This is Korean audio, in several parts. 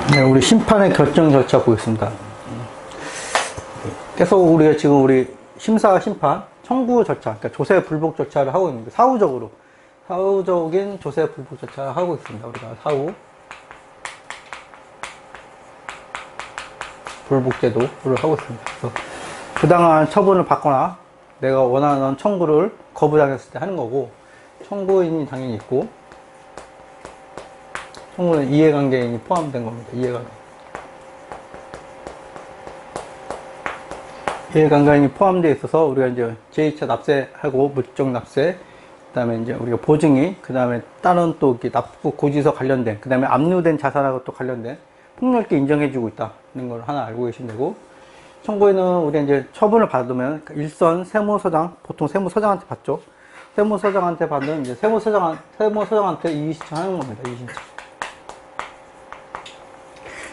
네, 우리 심판의 결정 절차 보겠습니다. 계속 우리가 지금 우리 심사, 심판, 청구 절차, 그러니까 조세 불복 절차를 하고 있는데, 사후적인 조세 불복 절차를 하고 있습니다. 우리가 사후 불복제도를 하고 있습니다. 그래서 부당한 처분을 받거나 내가 원하는 청구를 거부당했을 때 하는 거고, 청구인이 당연히 있고, 청구는 이해관계인이 포함된 겁니다. 이해관계인이 포함되어 있어서 우리가 이제 제2차 납세하고 물적 납세, 그 다음에 이제 우리가 보증이, 그 다음에 다른 또 납부 고지서 관련된, 그 다음에 압류된 자산하고 또 관련된 폭넓게 인정해주고 있다는 걸 하나 알고 계시면 되고, 청구인은 우리가 이제 처분을 받으면 일선 세무서장, 보통 세무서장한테 받죠. 세무서장한테 받는 이제 세무서장한테 이의신청하는 겁니다. 이의신청.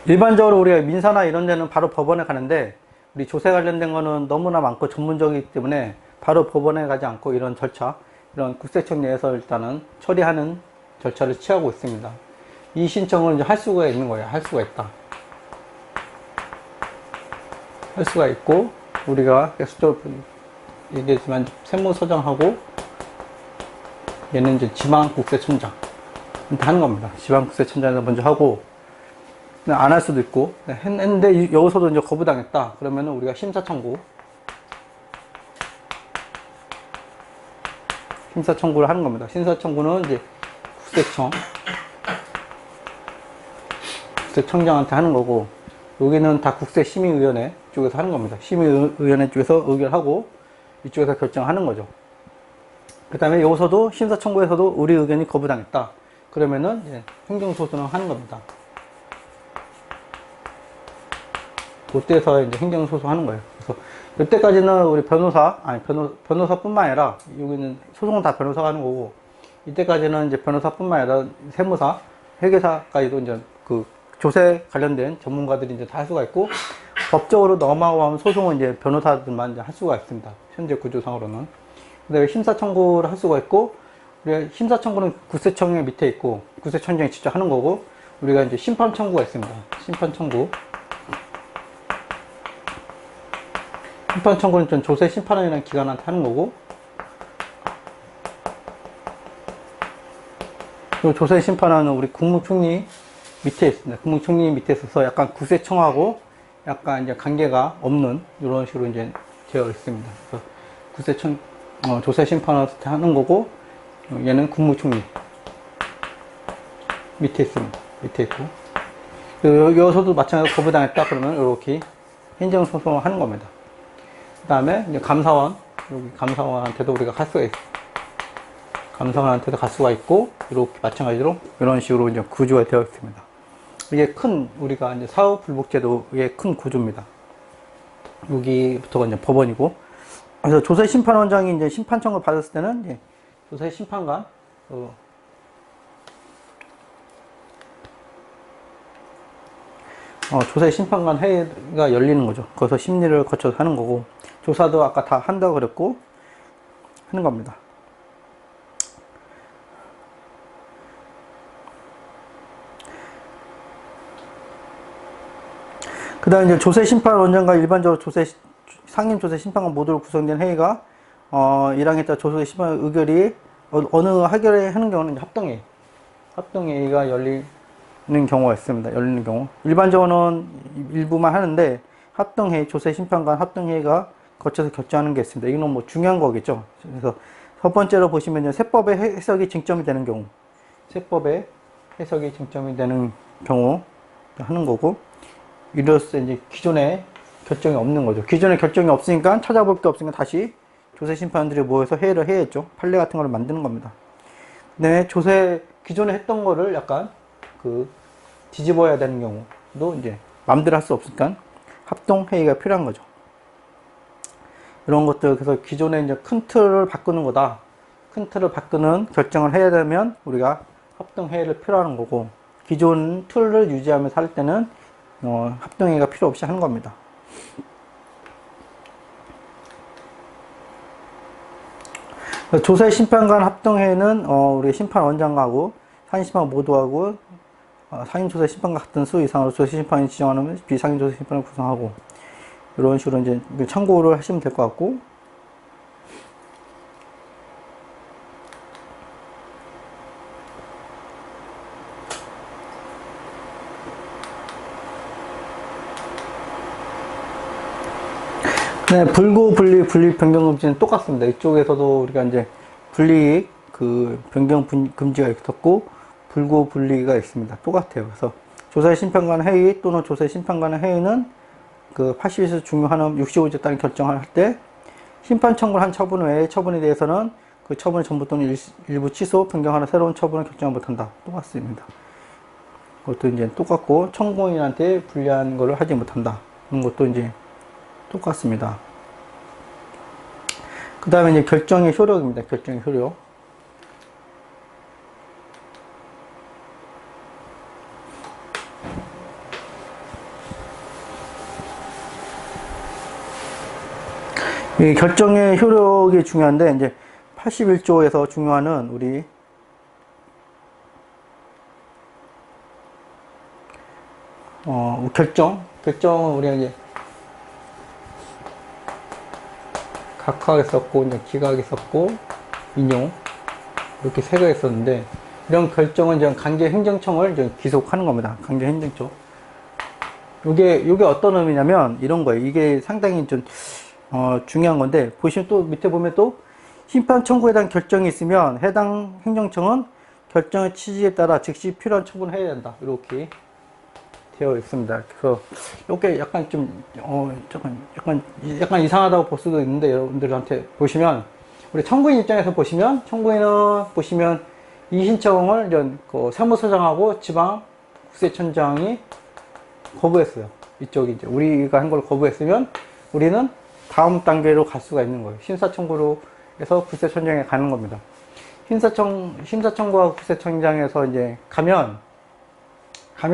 일반적으로 우리가 민사나 이런 데는 바로 법원에 가는데, 우리 조세 관련된 거는 너무나 많고 전문적이기 때문에 바로 법원에 가지 않고 이런 절차, 이런 국세청 내에서 일단은 처리하는 절차를 취하고 있습니다. 이 신청을 이제 할 수가 있는 거예요. 할 수가 있다. 할 수가 있고, 우리가 계속적으로 얘기했지만 세무서장하고 얘는 이제 지방국세청장 하는 겁니다. 지방국세청장에서 먼저 하고, 안 할 수도 있고, 했는데 여기서도 이제 거부당했다. 그러면은 우리가 심사청구를 하는 겁니다. 심사청구는 이제 국세청장한테 하는 거고, 여기는 다 국세심의위원회 쪽에서 하는 겁니다. 심의위원회 쪽에서 의결하고, 이쪽에서 결정하는 거죠. 그 다음에 여기서도 심사청구에서도 우리 의견이 거부당했다. 그러면은 이제 행정소송을 하는 겁니다. 그때서 이제 행정소송 하는 거예요. 그래서 이때까지는 우리 변호사뿐만 아니라, 여기는 소송은 다 변호사가 하는 거고, 이때까지는 이제 변호사뿐만 아니라 세무사, 회계사까지도 이제 그 조세 관련된 전문가들이 이제 다 할 수가 있고, 법적으로 넘어가면 소송은 이제 변호사들만 이제 할 수가 있습니다. 현재 구조상으로는. 그 다음에 심사청구를 할 수가 있고, 우리가 심사청구는 국세청의 밑에 있고, 국세청장이 직접 하는 거고, 우리가 이제 심판청구가 있습니다. 심판청구는 좀 조세 심판원이라는 기관한테 하는 거고, 그리고 조세 심판원은 우리 국무총리 밑에 있습니다. 국무총리 밑에 있어서 약간 국세청하고 약간 이제 관계가 없는 이런 식으로 이제 되어 있습니다. 그래서 조세 심판원한테 하는 거고, 얘는 국무총리 밑에 있습니다. 밑에 있고, 여기서도 마찬가지로 거부당했다 그러면 이렇게 행정소송을 하는 겁니다. 그 다음에 이제 여기 감사원한테도 우리가 갈 수가 있어요. 감사원한테도 갈 수가 있고, 이렇게 마찬가지로 이런 식으로 이제 구조가 되어 있습니다. 이게 우리가 이제 사후 불복제도의 큰 구조입니다. 여기부터가 이제 법원이고, 그래서 조세 심판원장이 이제 심판청을 받았을 때는 이제 조세 심판관, 조세 심판관 회의가 열리는 거죠. 거기서 심리를 거쳐서 하는 거고, 조사도 아까 다 한다고 그랬고, 하는 겁니다. 그 다음에 이제 조세심판원장과 일반적으로 상임조세심판관 모두로 구성된 회의가, 1항에 따라 조세심판 의결이, 어느 하결에 하는 경우는 이제 합동회의가 열리는 경우가 있습니다. 열리는 경우. 일반적으로는 일부만 하는데, 조세심판관 합동회의가 거쳐서 결정하는 게 있습니다. 이거는 뭐 중요한 거겠죠. 그래서 첫 번째로 보시면 세법의 해석이 쟁점이 되는 경우, 하는 거고, 이로써 이제 기존에 결정이 없는 거죠. 기존에 결정이 없으니까 찾아볼 게 없으니까 다시 조세 심판원들이 모여서 회의를 해야죠. 판례 같은 걸 만드는 겁니다. 네, 기존에 했던 거를 약간 뒤집어야 되는 경우도 이제 마음대로 할 수 없으니까 합동회의가 필요한 거죠. 이런 것들, 그래서 기존에 이제 큰 틀을 바꾸는 거다. 큰 틀을 바꾸는 결정을 해야 되면 우리가 합동회의를 필요하는 거고, 기존 틀을 유지하면서 할 때는 합동회의가 필요 없이 하는 겁니다. 조세 심판관 합동회의는 우리 심판원장하고 상임심판 모두하고 상임조세 심판과 같은 수 이상으로 조세심판이 지정하는 비상임조세 심판을 구성하고, 이런 식으로 이제 참고를 하시면 될 것 같고, 네, 불구, 분리 변경 금지는 똑같습니다. 이쪽에서도 우리가 이제 분리, 변경 금지가 있었고, 불구, 분리가 있습니다. 똑같아요. 그래서 조사심판관 회의 또는 조사심판관의 회의는 81조 중요한 65조 따른 결정을 할 때, 심판 청구를 한 처분 외에 처분에 대해서는 그 처분의 전부 또는 일부 취소, 변경하는 새로운 처분을 결정을 못한다. 똑같습니다. 그것도 이제 똑같고, 청구인한테 불리한 거를 하지 못한다. 이런 것도 이제 똑같습니다. 그 다음에 이제 결정의 효력입니다. 결정의 효력. 이 결정의 효력이 중요한데, 이제 81조에서 중요한 우리 결정은 우리가 이제 각하가 있었고, 이제 기각이 있었고, 인용, 이렇게 세 개가 있었는데, 이런 결정은 이제 강제행정청을 이제 기속하는 겁니다. 강제행정청. 요게 어떤 의미냐면, 이런 거예요. 이게 상당히 좀, 중요한 건데, 보시면 또, 밑에 보면 또, 심판 청구에 대한 결정이 있으면, 해당 행정청은 결정의 취지에 따라 즉시 필요한 처분을 해야 된다. 이렇게 되어 있습니다. 그래서 이게 약간 좀 약간 이상하다고 볼 수도 있는데, 여러분들한테 보시면, 우리 청구인 입장에서 보시면, 청구인은 이 신청을 세무서장하고 지방국세청장이 거부했어요. 이쪽이 이제 우리가 한 걸 거부했으면 우리는 다음 단계로 갈 수가 있는 거예요. 심사청구로 해서 국세청장에 가는 겁니다. 심사청구와 국세청장에서 이제 가면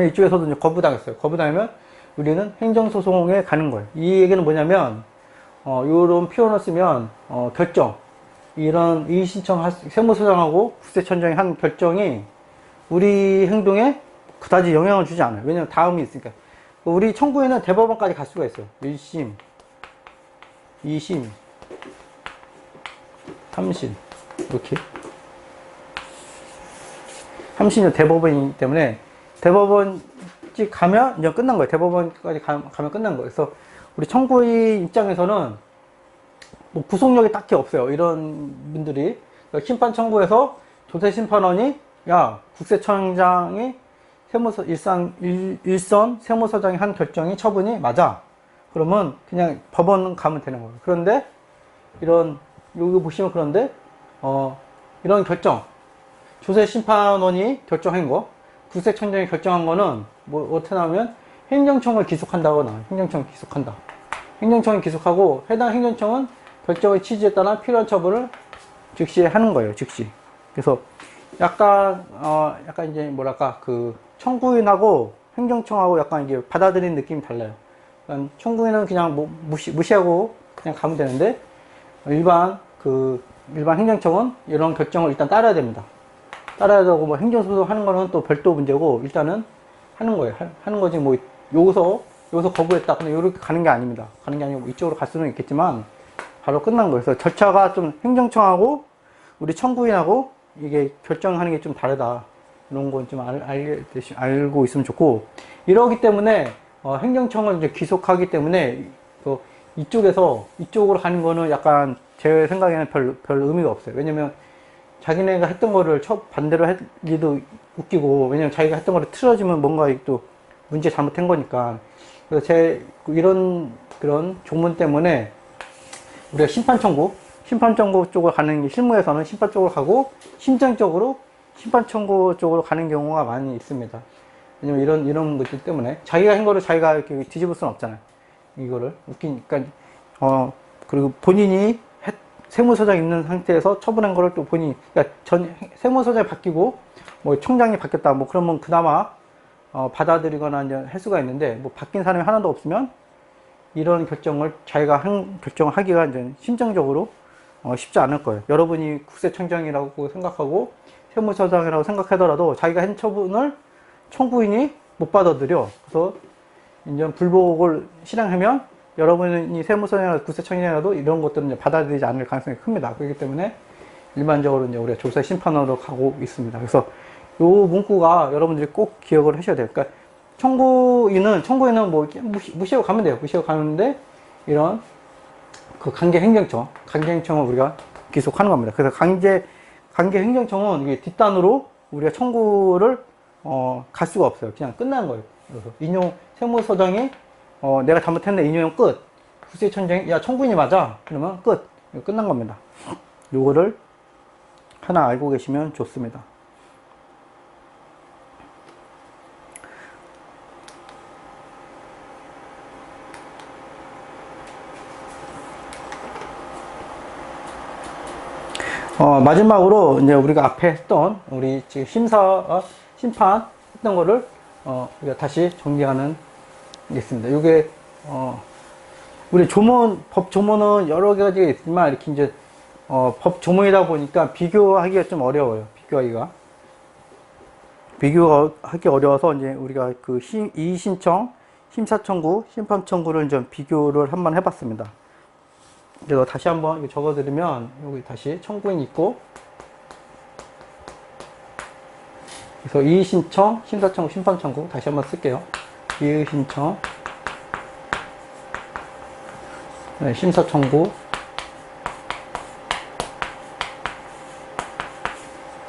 이쪽에서도 이제 거부당했어요. 거부당하면 우리는 행정소송에 가는 거예요. 이 얘기는 뭐냐면, 요런 표현을 쓰면, 이 신청, 세무서장하고 국세청장이 한 결정이 우리 행동에 그다지 영향을 주지 않아요. 왜냐면 다음이 있으니까. 우리 청구인은 대법원까지 갈 수가 있어요. 1심, 2심, 3심. 이렇게. 3심은 대법원이기 때문에, 대법원까지 가면 이제 끝난 거예요. 대법원까지 가면 끝난 거예요. 그래서 우리 청구인 입장에서는 뭐 구속력이 딱히 없어요. 이런 분들이 심판 청구에서 조세심판원이 국세청장이 일선 세무서장이 한 결정이 처분이 맞아. 그러면 그냥 법원 가면 되는 거예요. 그런데 여기 보시면 그런데 이런 결정, 조세심판원이 결정한 거, 국세청장이 결정한 거는 어떻게 나오면 행정청을 기속한다거나 행정청을 기속한다. 행정청을 기속하고 해당 행정청은 결정의 취지에 따라 필요한 처분을 즉시 하는 거예요. 즉시. 그래서 약간 이제 뭐랄까 청구인하고 행정청하고 약간 이게 받아들이는 느낌이 달라요. 그러니까 청구인은 그냥 무시하고 그냥 가면 되는데 일반 행정청은 이런 결정을 일단 따라야 됩니다. 따라야 되고, 뭐, 행정소송 하는 거는 또 별도 문제고, 일단은 하는 거예요. 하는 거지, 뭐, 여기서 거부했다. 근데 이렇게 가는 게 아닙니다. 가는 게 아니고, 이쪽으로 갈 수는 있겠지만, 바로 끝난 거예요. 그래서 절차가 좀 행정청하고, 우리 청구인하고, 이게 결정하는 게 좀 다르다. 이런 건 좀 알고 있으면 좋고, 이러기 때문에, 행정청을 이제 기속하기 때문에, 이쪽으로 가는 거는 약간, 제 생각에는 별 의미가 없어요. 왜냐면, 자기네가 했던 거를 반대로 하기도 웃기고, 왜냐면 자기가 했던 거를 틀어지면 뭔가 또 문제 잘못한 거니까. 그래서 그런 조문 때문에 우리가 심판 청구 쪽으로 가는 게 실무에서는 심판 쪽으로 가고, 심정적으로 심판 청구 쪽으로 가는 경우가 많이 있습니다. 왜냐면 이런 것들 때문에 자기가 한 거를 자기가 이렇게 뒤집을 수는 없잖아요. 이거를 웃기니까. 그리고 본인이 세무서장 있는 상태에서 처분한 거를 또 그러니까 세무서장이 바뀌고, 뭐, 청장이 바뀌었다, 뭐, 그러면 그나마, 받아들이거나 이제 할 수가 있는데, 뭐, 바뀐 사람이 하나도 없으면, 이런 결정을 자기가 결정을 하기가 이제 심정적으로, 쉽지 않을 거예요. 여러분이 국세청장이라고 생각하고, 세무서장이라고 생각하더라도, 자기가 한 처분을 청구인이 못 받아들여. 그래서 이제 불복을 실행하면 여러분이 세무서장이나 국세청이라도 이런 것들은 이제 받아들이지 않을 가능성이 큽니다. 그렇기 때문에 일반적으로 이제 우리가 조세 심판으로 가고 있습니다. 그래서 요 문구가 여러분들이 꼭 기억을 하셔야 돼요. 그러니까 청구인은 뭐 무시하고 가면 돼요. 무시하고 가는데 이런 그 강제행정청을 우리가 기속하는 겁니다. 그래서 강제행정청은 이게 뒷단으로 우리가 청구를 갈 수가 없어요. 그냥 끝나는 거예요. 그래서 세무서장이 내가 잘못했네 인용 끝. 국세청장이 야 청구인이 맞아. 그러면 끝. 끝난 겁니다. 요거를 하나 알고 계시면 좋습니다. 마지막으로 이제 우리가 앞에 했던 우리 지금 심판 했던 거를 우리가 다시 정리하는 게 있습니다. 이게 우리 법 조문은 여러 가지가 있지만 이렇게 이제 법 조문이다 보니까 비교하기가 좀 어려워요. 비교하기 어려워서 이제 우리가 그 이의신청, 심사청구, 심판청구를 좀 비교를 한번 해봤습니다. 그래서 다시 한번 적어드리면 여기 다시 청구인 있고, 그래서 이의신청, 심사청구, 심판청구 다시 한번 쓸게요. 이의신청, 네, 심사청구,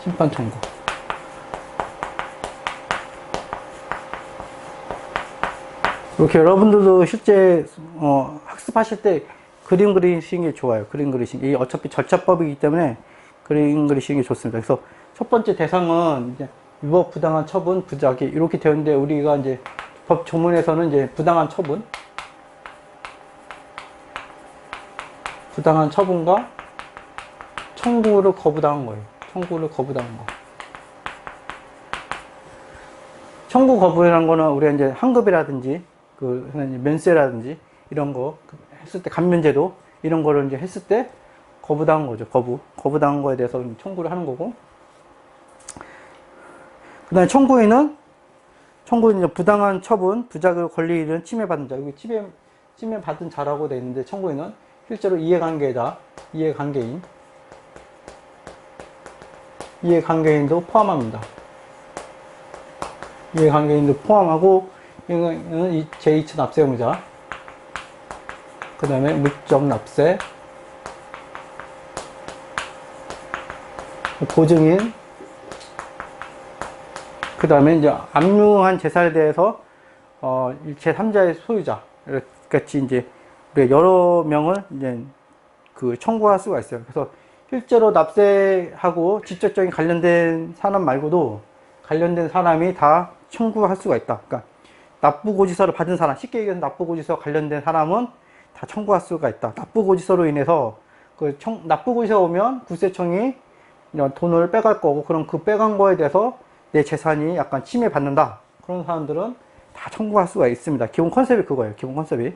심판청구. 이렇게 여러분들도 실제 학습하실 때 그림 그리시는 게 좋아요. 그림 그리시는 게 어차피 절차법이기 때문에 그림 그리시는 게 좋습니다. 그래서 첫 번째 대상은 이제 위법 부당한 처분, 부작위 이렇게 되는데 우리가 이제 법 조문에서는 이제 부당한 처분과 청구를 거부당한 거예요. 청구 거부라는 거는 우리가 이제 환급이라든지 면세라든지 이런 거 했을 때 감면제도 이런 거를 이제 했을 때 거부당한 거죠. 거부당한 거에 대해서 청구를 하는 거고. 그 다음에 청구인은 부당한 처분, 부작위 권리를 침해받은 자. 여기 침해받은 자라고 되어 있는데 청구인은 실제로 이해관계인도 포함합니다. 이해관계인도 포함하고, 이거는 제2차 납세 의무자. 그 다음에 물적 납세, 보증인, 그 다음에 이제 압류한 재산에 대해서 제3자의 소유자 같이 이제 여러 명을 이제 그 청구할 수가 있어요. 그래서 실제로 납세하고 직접적인 관련된 사람 말고도 관련된 사람이 다 청구할 수가 있다. 그러니까 납부고지서를 받은 사람, 쉽게 얘기해서 납부고지서 관련된 사람은 다 청구할 수가 있다. 납부고지서로 인해서 납부고지서가 오면 국세청이 돈을 빼갈 거고, 그럼 그 빼간 거에 대해서 내 재산이 약간 침해받는다. 그런 사람들은 다 청구할 수가 있습니다. 기본 컨셉이 그거예요. 기본 컨셉이.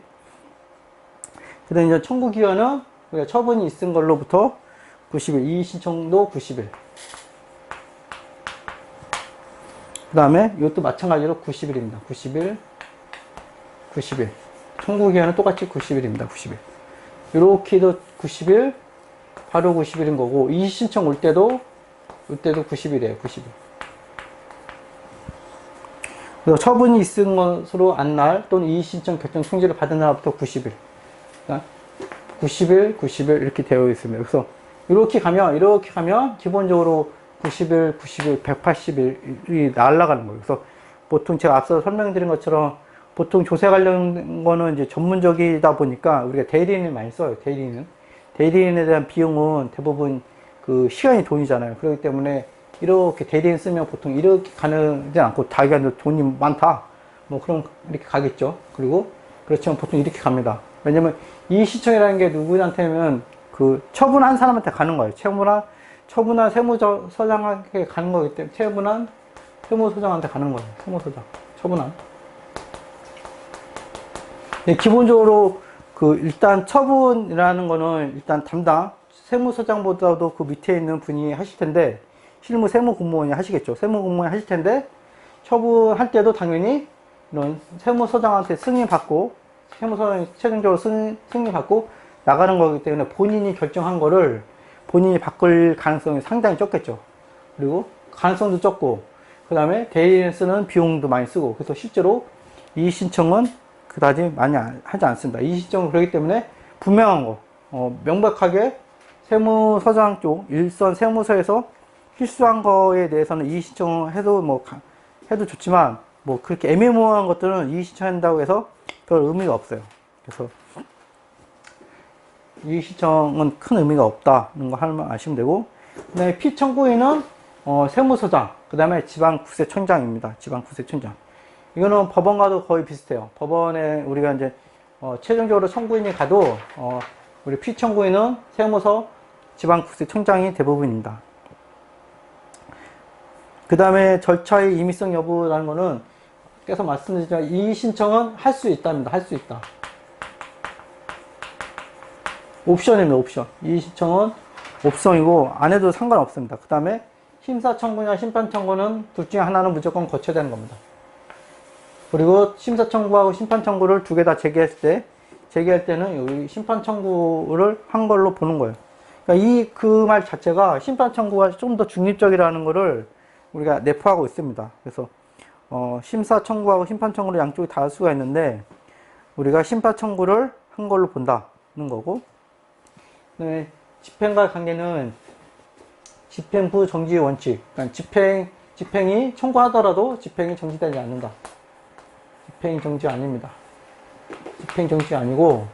그 다음에 이제 청구 기간은 처분이 있은 걸로부터 90일, 이의 신청도 90일. 그 다음에 이것도 마찬가지로 90일입니다. 90일. 청구 기간은 똑같이 90일입니다. 90일. 이렇게도 90일, 바로 90일인 거고, 이의 신청 올 때도, 이때도 90일이에요. 90일. 그래서 처분이 있은 것으로 안 날 또는 이의 신청 결정 통지를 받은 날부터 90일. 그러니까 90일 이렇게 되어 있습니다. 그래서 이렇게 가면 기본적으로 90일, 180일이 날아가는 거예요. 그래서 보통 제가 앞서 설명드린 것처럼 보통 조세 관련 거는 이제 전문적이다 보니까 우리가 대리인을 많이 써요. 대리인에 대한 비용은 대부분 그 시간이 돈이잖아요. 그렇기 때문에 이렇게 대리인 쓰면 보통 이렇게 가지 않고 자기가 돈이 많다. 뭐 그럼 이렇게 가겠죠. 그리고 그렇지만 보통 이렇게 갑니다. 왜냐면 이 시청이라는 게 누구한테는 그 처분한 사람한테 가는 거예요. 처분한 세무서장한테 가는 거기 때문에 처분한 세무서장한테 가는 거예요. 처분한. 기본적으로 일단 처분이라는 거는 일단 담당 세무서장보다도 그 밑에 있는 분이 하실 텐데, 실무 세무 공무원이 하시겠죠. 세무 공무원이 하실 텐데, 처분할 때도 당연히 이런 세무서장한테 승인받고, 세무서장이 최종적으로 승인받고 나가는 거기 때문에 본인이 결정한 거를 본인이 바꿀 가능성이 상당히 적겠죠. 그리고 가능성도 적고, 그 다음에 대리인을 쓰는 비용도 많이 쓰고, 그래서 실제로 이의 신청은 그다지 많이 하지 않습니다. 이의 신청은 그렇기 때문에 분명한 거, 명백하게 세무서장 쪽 일선 세무서에서 필수한 거에 대해서는 이의 신청을 해도 해도 좋지만, 그렇게 애매모호한 것들은 이의 신청한다고 해서 별 의미가 없어요. 그래서 이의 신청은 큰 의미가 없다는 거 하나만 아시면 되고, 그 다음에 피청구인은 세무서장, 그 다음에 지방국세청장입니다. 지방국세청장. 이거는 법원과도 거의 비슷해요. 법원에 우리가 이제 최종적으로 청구인이 가도 우리 피청구인은 세무서 지방국세청장이 대부분입니다. 그 다음에 절차의 임의성 여부라는 거는 계속 말씀드리지만 이의 신청은 할 수 있답니다. 할 수 있다. 옵션입니다. 옵션. 이의 신청은 옵션이고 안 해도 상관없습니다. 그 다음에 심사청구나 심판청구는 둘 중에 하나는 무조건 거쳐야 되는 겁니다. 그리고 심사청구하고 심판청구를 두 개 다 제기할 때는 여기 심판청구를 한 걸로 보는 거예요. 그러니까 그 말 자체가 심판청구가 좀 더 중립적이라는 거를 우리가 내포하고 있습니다. 그래서 심사청구하고 심판청구를 양쪽이 다 할 수가 있는데 우리가 심판청구를 한 걸로 본다는 거고, 네, 집행과 관계는 집행부 정지 원칙. 그러니까 집행이 청구하더라도 집행이 정지되지 않는다. 집행 정지 아닙니다. 집행 정지 아니고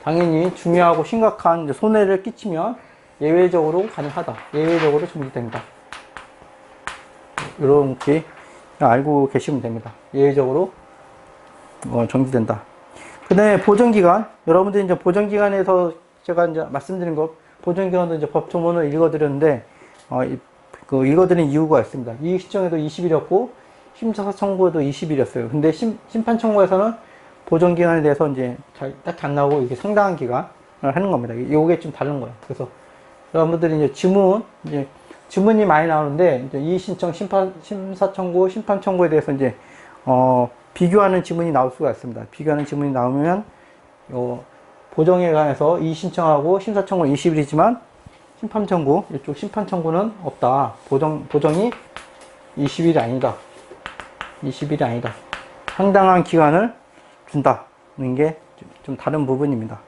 당연히 중요하고 심각한 손해를 끼치면 예외적으로 가능하다. 예외적으로 정지된다. 이렇게 알고 계시면 됩니다. 예외적으로 정지된다. 그 다음에 보정기간. 여러분들이 이제 보정기간에서 제가 이제 말씀드린 것, 보정기간도 이제 법조문을 읽어드렸는데, 읽어드린 이유가 있습니다. 이의 신청에도 20일이었고, 심사 청구에도 20일이었어요. 근데 심판 청구에서는 보정기간에 대해서 이제 딱히 안 나오고 이게 상당한 기간을 하는 겁니다. 이게 좀 다른 거예요. 그래서 여러분들이 이제 지문이 많이 나오는데, 이제 이의 신청, 심사 청구, 심판 청구에 대해서 이제, 비교하는 지문이 나올 수가 있습니다. 비교하는 지문이 나오면, 보정에 관해서 이의 신청하고 심사 청구는 20일이지만, 심판 청구, 이쪽 심판 청구는 없다. 보정이 20일이 아니다. 20일이 아니다. 상당한 기간을 준다는 게 좀 다른 부분입니다.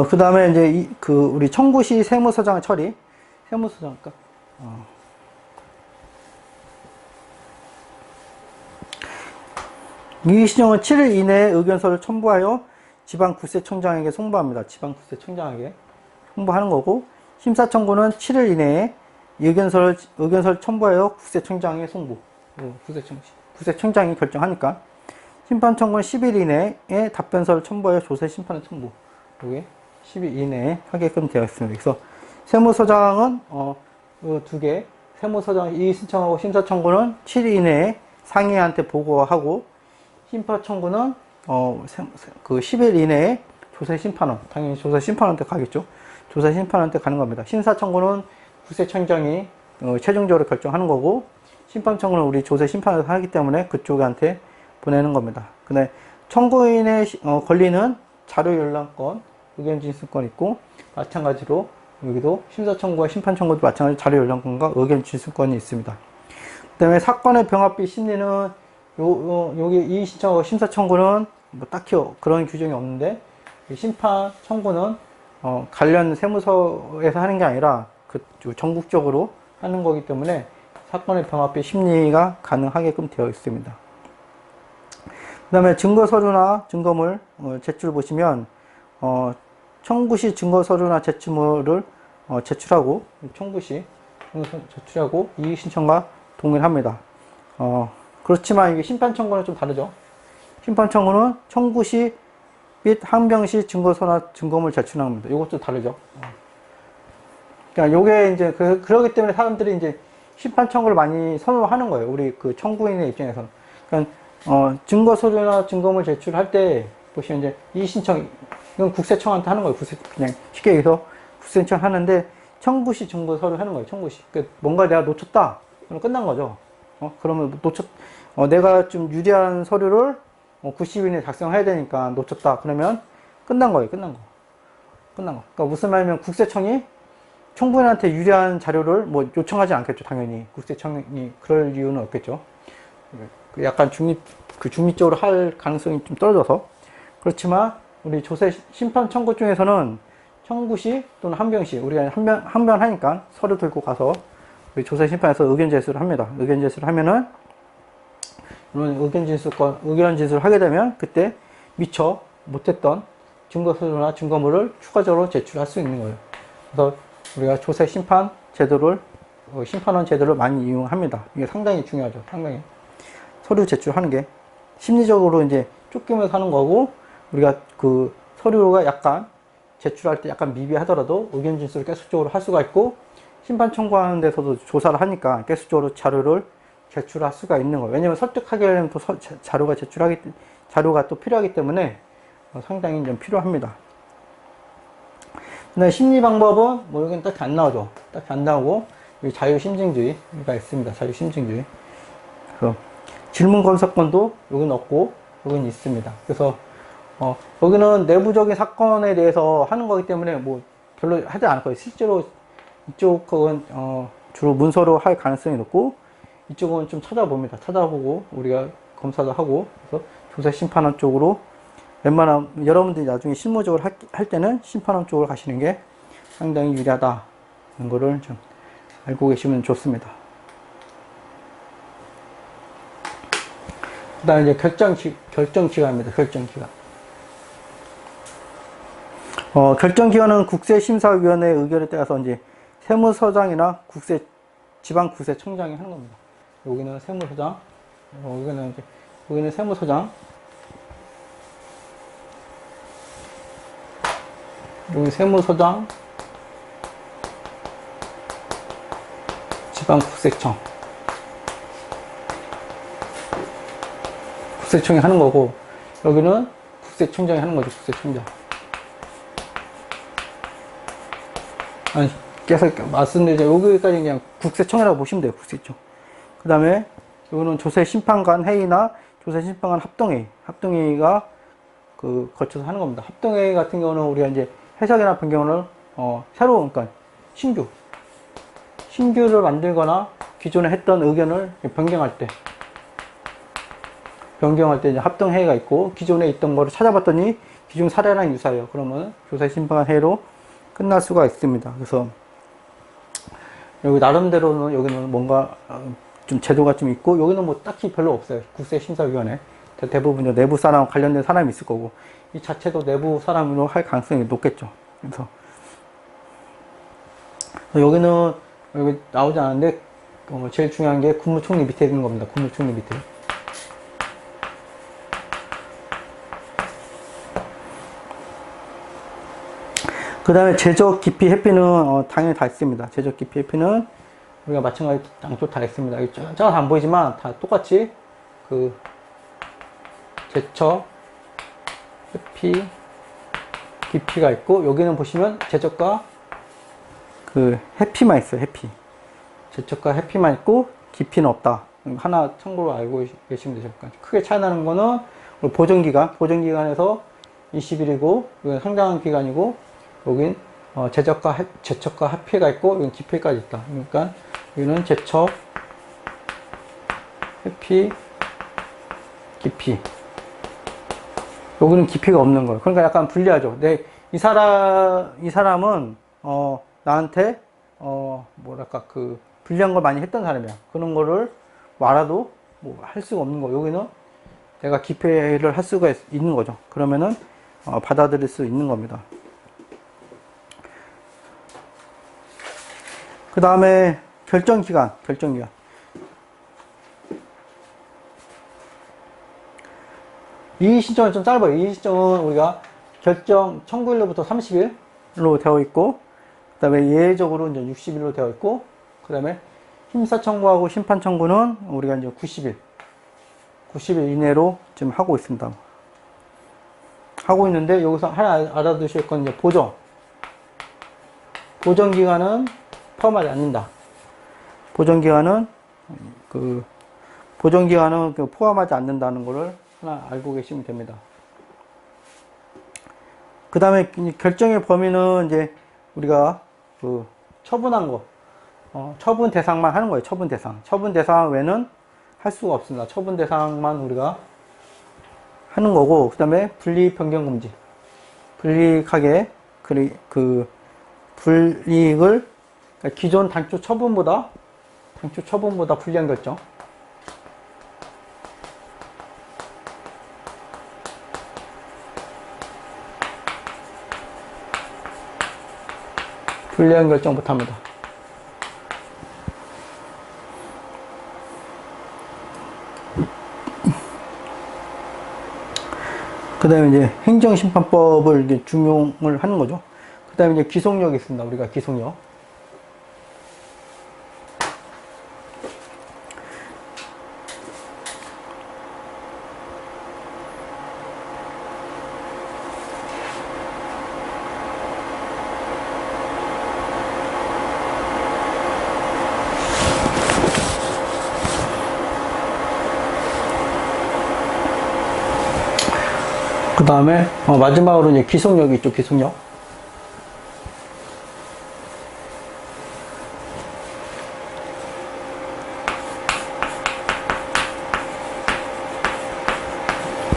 그 다음에 이제 우리 청구시 세무서장 처리. 세무서장일까? 이의 신청은 7일 이내에 의견서를 첨부하여 지방국세청장에게 송부합니다. 지방국세청장에게 송부하는 거고, 심사 청구는 7일 이내에 의견서를 첨부하여 국세청장에 송부. 국세청장이 결정하니까. 심판 청구는 10일 이내에 답변서를 첨부하여 조세 심판을 청부. 이게 10일 이내에 하게끔 되어 있습니다. 그래서 세무서장은 두 개, 세무서장 이의 신청하고 심사 청구는 7일 이내에 상위한테 보고하고, 심판 청구는 그 10일 이내에 조세 심판원, 당연히 조세 심판원한테 가겠죠. 조세 심판원한테 가는 겁니다. 심사 청구는 국세청장이 최종적으로 결정하는 거고, 심판 청구는 우리 조세 심판원에서 하기 때문에 그쪽한테 보내는 겁니다. 근데 청구인의 권리는 자료 열람권, 의견 진술권 있고, 마찬가지로 여기도 심사 청구와 심판 청구도 마찬가지로 자료 열람권과 의견 진술권이 있습니다. 그 다음에 사건의 병합비 심리는 여기 이의 신청하고 심사 청구는 딱히 그런 규정이 없는데, 심판 청구는 관련 세무서에서 하는 게 아니라 전국적으로 하는 거기 때문에 사건의 병합비 심리가 가능하게끔 되어 있습니다. 그 다음에 증거서류나 증거물 제출 보시면 청구시 증거서류나 제출물을 제출하고, 청구시 제출하고 이의 신청과 동일합니다. 그렇지만 이게 심판 청구는 좀 다르죠. 심판 청구는 청구시 및 항명시 증거서나 증거물 제출하는 겁니다. 이것도 다르죠. 그러니까 요게 이제 그러기 때문에 사람들이 이제 심판 청구를 많이 선호하는 거예요. 우리 그 청구인의 입장에서는. 그러니까 증거 서류나 증거물 제출할 때 보시면 이제 이의 신청, 이건 국세청한테 하는 거예요. 그냥 쉽게 얘기해서 국세 신청 하는데 청구시 증거 서류 하는 거예요. 청구시. 그러니까 뭔가 내가 놓쳤다. 그럼 끝난 거죠. 그러면 내가 좀 유리한 서류를 90일 내에 작성해야 되니까 놓쳤다. 그러면 끝난 거예요. 끝난 거. 끝난 거. 그러니까 무슨 말이냐면 국세청이 청구인한테 유리한 자료를 뭐 요청하지 않겠죠. 당연히. 국세청이 그럴 이유는 없겠죠. 약간 중립적으로 할 가능성이 좀 떨어져서. 그렇지만 우리 조세 심판 청구 중에서는 청구시 또는 항변시, 우리가 항변하니까 서류 들고 가서 우리 조세 심판에서 의견 제시를 합니다. 의견 제시를 하면은 의견 진술을 하게 되면 그때 미처 못했던 증거 서류나 증거물을 추가적으로 제출할 수 있는 거예요. 그래서 우리가 조세 심판 제도를 심판원 제도를 많이 이용합니다. 이게 상당히 중요하죠. 상당히 서류 제출하는 게 심리적으로 이제 쫓기면서 하는 거고, 우리가 그 서류가 약간 제출할 때 약간 미비하더라도 의견 진술을 계속적으로 할 수가 있고, 심판 청구하는 데서도 조사를 하니까 계속적으로 자료를 제출할 수가 있는 거예요. 왜냐면 설득하게 되면 또 자료가 또 필요하기 때문에 상당히 좀 필요합니다. 근데 심리 방법은 뭐 여기는 딱히 안 나오죠. 딱히 안 나오고 자유심증주의가 있습니다. 자유심증주의. 그래서 질문 검사권도 여기는 없고 여기는 있습니다. 그래서 여기는 내부적인 사건에 대해서 하는 거기 때문에 뭐 별로 하지 않을 거예요. 실제로 이쪽은 주로 문서로 할 가능성이 높고, 이쪽은 좀 찾아봅니다. 찾아보고 우리가 검사도 하고, 그래서 조세 심판원 쪽으로 웬만하면 여러분들이 나중에 실무적으로 할 때는 심판원 쪽으로 가시는 게 상당히 유리하다는 거를 좀 알고 계시면 좋습니다. 그 다음에 이제 결정기간입니다. 결정기간. 결정기간은 국세심사위원회 의결에 따라서 이제 세무서장이나 지방국세청장이 하는 겁니다. 여기는 세무서장, 여기는 세무서장, 여기 세무서장, 지방국세청, 국세청이 하는 거고, 여기는 국세청장이 하는 거죠. 국세청장. 아니, 계속 말씀드리죠. 여기까지 그냥 국세청이라고 보시면 돼요. 국세청. 그 다음에 여기는 조세심판관 회의나 조세심판관 합동회의가 거쳐서 하는 겁니다. 합동회의 같은 경우는 우리가 이제 해석이나 변경을 그러니까 신규를 만들거나 기존에 했던 의견을 변경할 때 이제 합동회의가 있고, 기존에 있던 거를 찾아봤더니 기존 사례랑 유사해요. 그러면 조세심판관 회의로 끝날 수가 있습니다. 그래서 여기 나름대로는 여기는 뭔가 좀 제도가 좀 있고, 여기는 뭐 딱히 별로 없어요. 국세심사위원회 대부분 내부 사람 관련된 사람이 있을 거고, 이 자체도 내부 사람으로 할 가능성이 높겠죠. 그래서 여기는 여기 나오지 않았는데 제일 중요한 게 국무총리 밑에 있는 겁니다. 국무총리 밑에. 그 다음에 제적, 기피, 회피는 당연히 다 있습니다. 제적, 기피, 회피는 우리가 마찬가지 양쪽 다 있습니다. 작아서 안 보이지만 다 똑같이 제적, 회피, 기피가 있고, 여기는 보시면 제적과 회피만 있어요. 회피. 제적과 회피만 있고 기피는 없다. 하나 참고로 알고 계시면 되실 것 같아요. 크게 차이 나는 거는 보존기간에서 20일이고, 여기는 상당한 기간이고, 여긴 제적과 회피가 있고, 여긴 기피까지 있다. 그러니까 여기는 제적, 회피, 기피. 여기는 기피가 없는 거예요. 그러니까 약간 불리하죠. 이 사람은 나한테 뭐랄까 불리한 걸 많이 했던 사람이야. 그런 거를 알아도 뭐 할 수가 없는 거. 여기는 내가 기피를 할 수가 있는 거죠. 그러면은 받아들일 수 있는 겁니다. 그 다음에 결정기간. 이의신청은 좀 짧아요. 이의신청은 우리가 결정 청구일로부터 30일로 되어 있고, 그 다음에 예외적으로 이제 60일로 되어 있고, 그 다음에 심사청구하고 심판청구는 우리가 이제 90일 이내로 지금 하고 있습니다. 하고 있는데, 여기서 하나 알아두실 건 이제 보정. 보정기간은 포함하지 않는다. 보정기간은 포함하지 않는다는 것을 하나 알고 계시면 됩니다. 그 다음에 결정의 범위는 이제 우리가 처분한 거, 처분 대상만 하는 거예요. 처분 대상. 처분 대상 외에는 할 수가 없습니다. 처분 대상만 우리가 하는 거고, 그 다음에 불이익 변경 금지. 불이익하게, 불이익을, 그러니까 기존 단추 처분보다 불리한 결정. 불리한 결정 못합니다. 그 다음에 이제 행정심판법을 이제 준용을 하는 거죠. 그 다음에 이제 기속력이 있습니다. 우리가 기속력. 그 다음에 마지막으로 이제 기속력이 있죠. 기속력.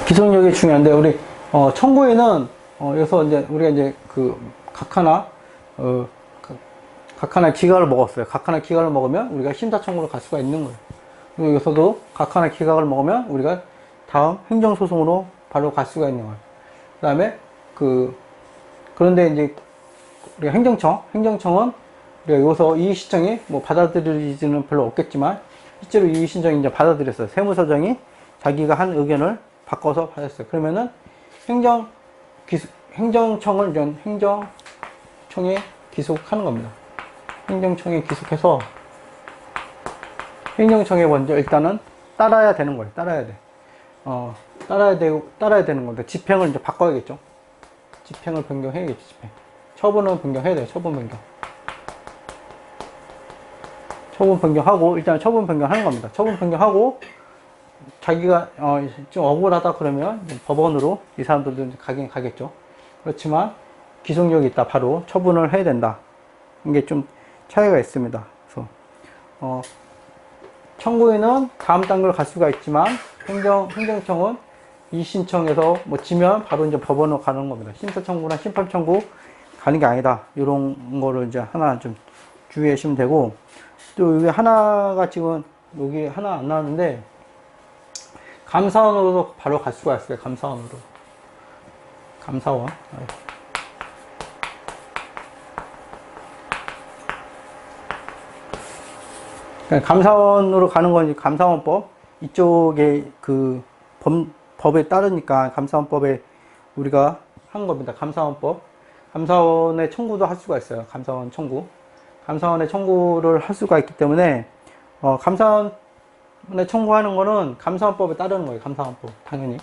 기속력이 중요한데 우리 청구인은 여기서 이제 우리가 이제 각 하나 기각을 먹었어요. 각 하나 기각을 먹으면 우리가 심사청구로 갈 수가 있는 거예요. 그리고 여기서도 각 하나 기각을 먹으면 우리가 다음 행정소송으로 바로 갈 수가 있는 거예요. 그 다음에 그런데 이제 우리가 행정청은 우리가 여기서 이의신청이 뭐 받아들이지는 별로 없겠지만 실제로 이의신청이 이제 받아들였어요. 세무서장이 자기가 한 의견을 바꿔서 받았어요. 그러면은 행정청을 행정청에 기속하는 겁니다. 행정청에 기속해서 행정청에 먼저 일단은 따라야 되는 거예요. 따라야 돼. 따라야 되는 건데, 집행을 이제 바꿔야겠죠. 집행을 변경해야겠죠, 집행. 처분은 변경해야 돼요, 처분 변경. 처분 변경하고, 일단 처분 변경하는 겁니다. 처분 변경하고, 자기가, 좀 억울하다 그러면 법원으로 이 사람들도 가긴 가겠죠. 그렇지만, 기속력이 있다, 바로 처분을 해야 된다. 이게 좀 차이가 있습니다. 그래서, 청구인은 다음 단계로 갈 수가 있지만, 행정청은 이 신청에서 뭐 지면 바로 이제 법원으로 가는 겁니다. 심사청구나 심판청구 가는 게 아니다. 이런 거를 이제 하나 좀 주의하시면 되고, 또 여기 하나가 지금 여기 하나 안 나왔는데, 감사원으로도 바로 갈 수가 있어요. 감사원으로. 감사원. 감사원으로 가는 건 감사원법. 이쪽에 법에 따르니까 감사원법에 우리가 한 겁니다. 감사원법. 감사원의 청구도 할 수가 있어요. 감사원 청구. 감사원의 청구를 할 수가 있기 때문에, 감사원에 청구하는 거는 감사원법에 따르는 거예요. 감사원법. 당연히.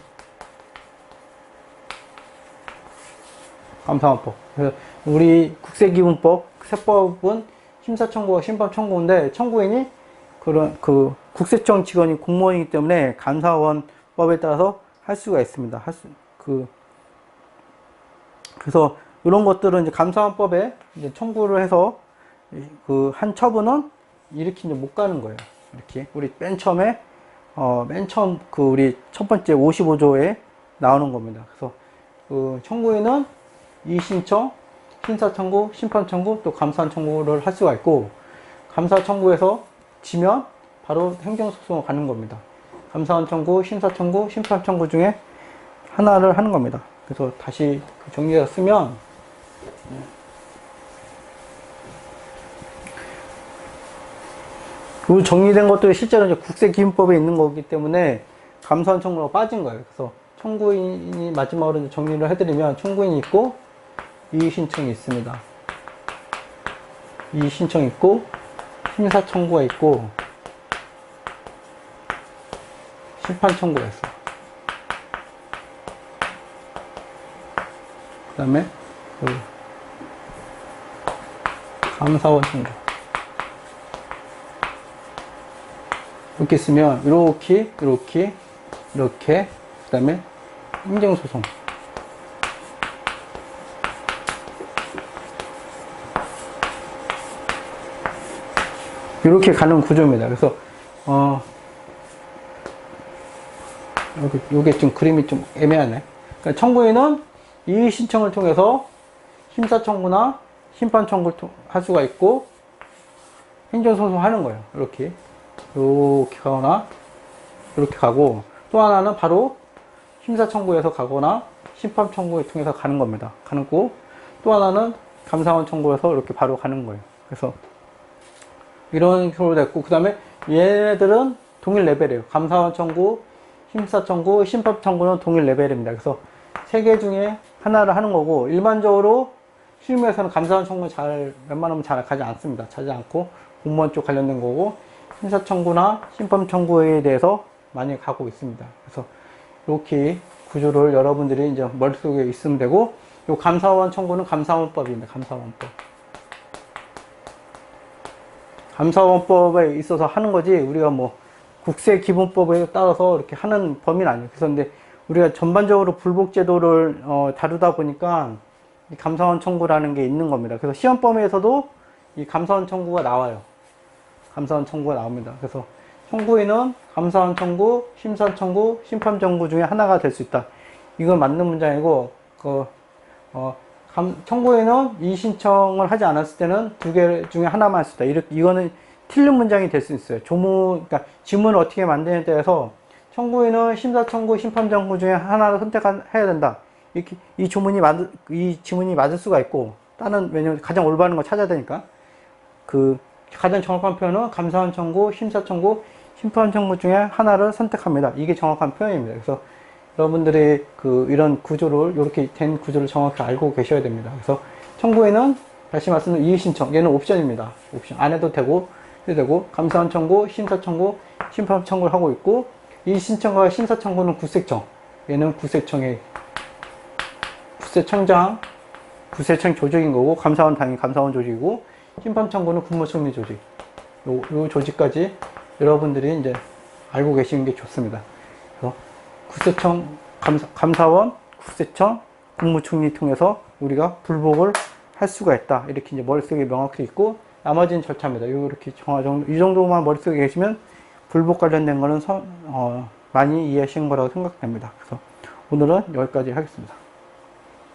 감사원법. 그래서 우리 국세기본법, 세법은 심사청구와 심판청구인데, 청구인이 국세청 직원이 공무원이기 때문에 감사원법에 따라서 할 수가 있습니다. 그래서 이런 것들은 이제 감사원법에 이제 청구를 해서 한 처분은 이렇게 이제 못 가는 거예요. 이렇게 우리 맨 처음 우리 첫 번째 55조에 나오는 겁니다. 그래서 청구인은 이의신청, 심사청구, 심판청구, 또 감사청구를 할 수가 있고, 감사청구에서 지면 바로 행정소송을 가는 겁니다. 감사원 청구, 심사청구, 심판청구 중에 하나를 하는 겁니다. 그래서 다시 정리해서 쓰면, 그 정리된 것들이 실제로 이제 국세기준법에 있는 거기 때문에 감사원 청구가 빠진 거예요. 그래서 청구인이 마지막으로 이제 정리를 해드리면, 청구인이 있고 이의신청이 있습니다. 이의신청이 있고 심사청구가 있고 심판청구가 있어요. 그 다음에 감사원 청구. 이렇게 쓰면, 이렇게, 이렇게, 이렇게, 그 다음에 행정소송. 이렇게 가는 구조입니다. 그래서, 요게 좀 그림이 좀 애매하네. 그러니까 청구인은 이의 신청을 통해서 심사 청구나 심판 청구를 할 수가 있고, 행정소송 하는 거예요. 이렇게 가거나, 이렇게 가고, 또 하나는 바로 심사 청구에서 가거나, 심판 청구를 통해서 가는 겁니다. 가는 거고, 또 하나는 감사원 청구에서 이렇게 바로 가는 거예요. 그래서, 이런 식으로 됐고, 그 다음에 얘네들은 동일 레벨이에요. 감사원 청구, 심사 청구, 심판 청구는 동일 레벨입니다. 그래서 세 개 중에 하나를 하는 거고, 일반적으로 실무에서는 감사원 청구는 웬만하면 잘 가지 않습니다. 가지 않고 공무원 쪽 관련된 거고, 심사 청구나 심판 청구에 대해서 많이 가고 있습니다. 그래서 이렇게 구조를 여러분들이 이제 머릿속에 있으면 되고, 요 감사원 청구는 감사원법입니다. 감사원법. 감사원법에 있어서 하는 거지, 우리가 뭐 국세기본법에 따라서 이렇게 하는 범위는 아니에요. 그래서 근데 우리가 전반적으로 불복제도를 다루다 보니까 이 감사원 청구라는 게 있는 겁니다. 그래서 시험 범위에서도 이 감사원 청구가 나와요. 감사원 청구가 나옵니다. 그래서 청구인은 감사원 청구, 심사 청구, 심판 청구 중에 하나가 될 수 있다. 이건 맞는 문장이고, 청구인은 이의 신청을 하지 않았을 때는 두 개 중에 하나만 할 수 있다. 이거는 틀린 문장이 될 수 있어요. 그러니까 지문을 어떻게 만드냐에 따라서 청구인은 심사 청구, 심판 청구 중에 하나를 선택해야 된다. 이 지문이 맞을 수가 있고, 왜냐면 가장 올바른 거 찾아야 되니까. 가장 정확한 표현은 감사원 청구, 심사 청구, 심판 청구 중에 하나를 선택합니다. 이게 정확한 표현입니다. 그래서 여러분들이 이런 구조를, 이렇게 된 구조를 정확히 알고 계셔야 됩니다. 그래서 청구인은 다시 말씀드린 이의 신청, 얘는 옵션입니다. 옵션. 안 해도 되고, 감사원 청구, 심사 청구, 심판 청구를 하고 있고, 이의 신청과 심사 청구는 국세청. 얘는 구세청 조직인 거고, 감사원 당연히 감사원 조직이고, 심판 청구는 국무총리 조직. 요 조직까지 여러분들이 이제 알고 계시는 게 좋습니다. 그래서 국세청, 감사원, 국세청, 국무총리 통해서 우리가 불복을 할 수가 있다. 이렇게 이제 머릿속에 명확히 있고, 나머지는 절차입니다. 이렇게 이 정도만 머릿속에 계시면 불복 관련된 거는 많이 이해하시는 거라고 생각됩니다. 그래서 오늘은 여기까지 하겠습니다.